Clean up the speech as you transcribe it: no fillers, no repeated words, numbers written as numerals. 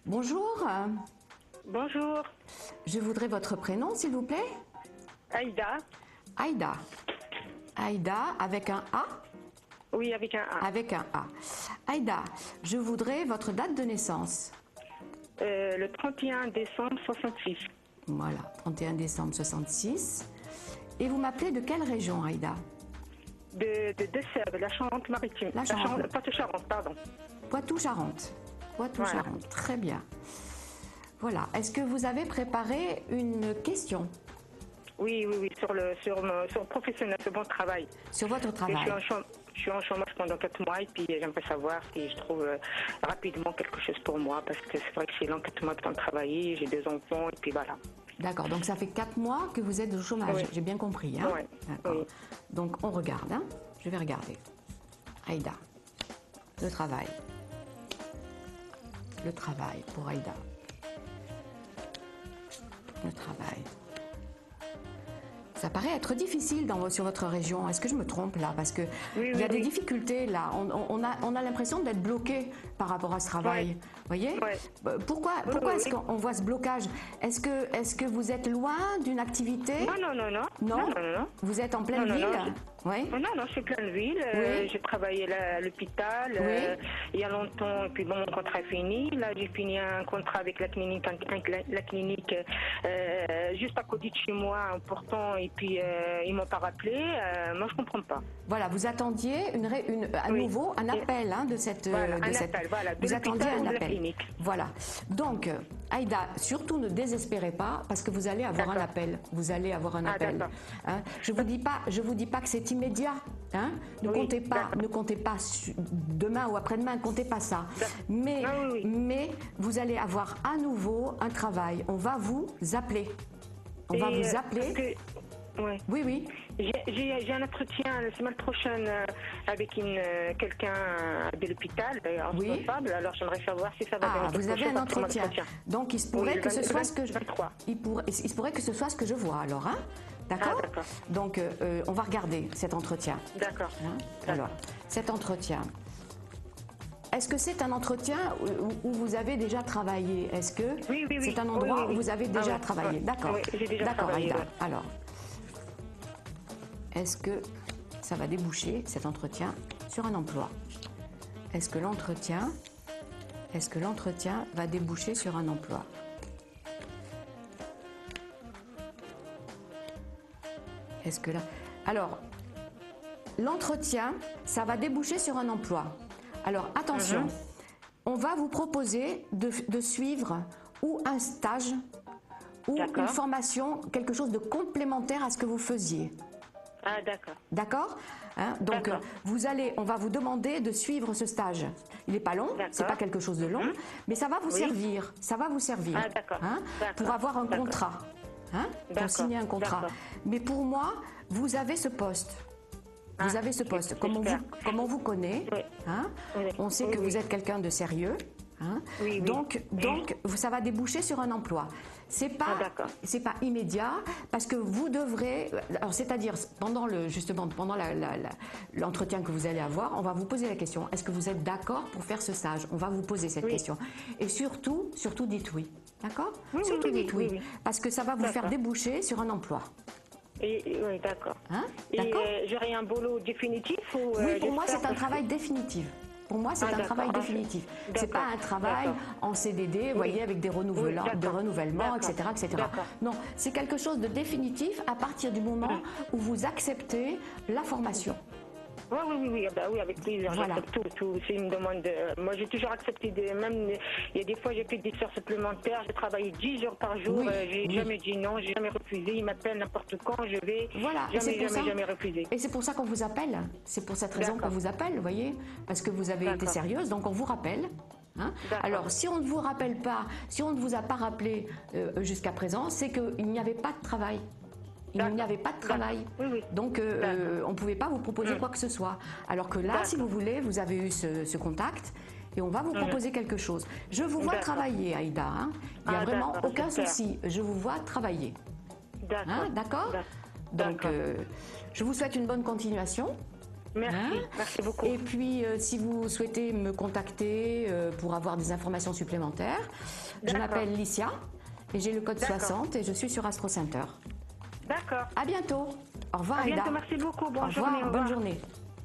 Bonjour, Bonjour, je voudrais votre prénom s'il vous plaît. Aïda. Aïda. Aïda avec un A. Oui, avec un A. Avec un A. Aïda, je voudrais votre date de naissance. Le 31 décembre 66. Voilà, 31 décembre 66. Et vous m'appelez de quelle région, Aïda? De Sèvres, la Charente-Maritime. La Charente. Poitou-Charentes, pardon. Poitou-Charentes. Poitou-Charentes, très bien. Voilà, est-ce que vous avez préparé une question? Oui, sur le professionnel, sur mon travail. Sur votre Et travail. je suis en chômage pendant 4 mois et puis j'aimerais savoir si je trouve rapidement quelque chose pour moi parce que c'est vrai que c'est long 4 mois de temps de travailler, j'ai 2 enfants et puis voilà. D'accord, donc ça fait 4 mois que vous êtes au chômage, Oui. j'ai bien compris. Hein? Oui. D'accord. Oui. Donc on regarde, hein? Je vais regarder. Aïda, le travail. Le travail pour Aïda. Le travail. Ça paraît être difficile sur votre région. Est-ce que je me trompe là? Parce qu'il y a des difficultés là. On a l'impression d'être bloqué par rapport à ce travail. Oui. Vous voyez? Oui. Pourquoi est-ce qu'on voit ce blocage? Est-ce que vous êtes loin d'une activité? Non. Vous êtes en pleine ville? Oui. Non, je suis pleine ville. Oui. J'ai travaillé à l'hôpital il y a longtemps, et puis bon, mon contrat est fini. Là, j'ai fini un contrat avec la clinique, juste à côté de chez moi, important, et puis ils m'ont pas rappelé. Moi, je comprends pas. Voilà, vous attendiez à nouveau un appel hein, de cette. Appel, voilà. Vous attendiez un appel. Clinique. Voilà. Donc, Aïda, surtout ne désespérez pas parce que vous allez avoir un appel. Vous allez avoir un appel. Hein, je vous dis pas que c'est immédiat. Hein, ne comptez pas demain ou après-demain. Ne comptez pas ça. Mais vous allez avoir à nouveau un travail. On va vous appeler. On va vous appeler. Oui. J'ai un entretien la semaine prochaine avec quelqu'un de l'hôpital, responsable. Alors j'aimerais savoir si ça va. Vous avez un entretien. Donc il se pourrait que ce soit ce que il se pourrait que ce soit ce que je vois alors, hein? D'accord. Donc on va regarder cet entretien. D'accord. Hein? Alors cet entretien. Est-ce que c'est un entretien où vous avez déjà travaillé? Est-ce que c'est un endroit où vous avez déjà travaillé? D'accord. D'accord, Aïda. Alors. Est-ce que ça va déboucher, cet entretien, sur un emploi? Est-ce que l'entretien va déboucher sur un emploi? Est-ce que là... Alors, l'entretien, ça va déboucher sur un emploi. Alors, attention, on va vous proposer de suivre ou un stage ou une formation, quelque chose de complémentaire à ce que vous faisiez. Ah, d'accord. D'accord, hein, donc on va vous demander de suivre ce stage. Il n'est pas long, c'est pas quelque chose de long, mais ça va vous servir. Ça va vous servir hein, pour avoir un contrat, hein, pour signer un contrat. Mais pour moi, vous avez ce poste. Vous avez ce poste. Comme on vous connaît, hein, on sait que vous êtes quelqu'un de sérieux. Hein, donc, ça va déboucher sur un emploi. C'est pas immédiat parce que vous devrez, alors c'est-à-dire pendant l'entretien que vous allez avoir, on va vous poser la question. Est-ce que vous êtes d'accord pour faire ce stage? On va vous poser cette question. Et surtout dites oui. D'accord? Surtout dites oui. Parce que ça va vous faire déboucher sur un emploi. Oui, d'accord. Hein? J'aurai un boulot définitif ou oui, pour moi c'est un travail définitif. Pour moi, c'est un travail définitif. C'est pas un travail en CDD, vous voyez, avec des renouvellements, etc., etc. Non, c'est quelque chose de définitif à partir du moment où vous acceptez la formation. Oui, avec plaisir. Voilà. J'accepte tout. C'est une demande. Moi, j'ai toujours accepté. Même il y a des fois, j'ai fait des heures supplémentaires. J'ai travaillé 10 heures par jour. J'ai jamais dit non. J'ai jamais refusé. Ils m'appellent n'importe quand je vais. Voilà. Jamais refusé. Et c'est pour ça qu'on vous appelle. C'est pour cette raison qu'on vous appelle, vous voyez, parce que vous avez été sérieuse. Donc on vous rappelle. Hein? Alors, si on ne vous rappelle pas, si on ne vous a pas rappelé jusqu'à présent, c'est qu'il n'y avait pas de travail. Il n'y avait pas de travail. Donc, on ne pouvait pas vous proposer quoi que ce soit. Alors que là, si vous voulez, vous avez eu ce contact et on va vous proposer quelque chose. Je vous vois travailler, Aïda. Hein. Il n'y a vraiment aucun souci. Je vous vois travailler. D'accord. Donc, je vous souhaite une bonne continuation. Merci, merci beaucoup. Et puis, si vous souhaitez me contacter pour avoir des informations supplémentaires, je m'appelle Licia et j'ai le code 60 et je suis sur Astro Center. D'accord. À bientôt. Au revoir, À bientôt, Aïda. merci beaucoup. Au revoir, bonne journée.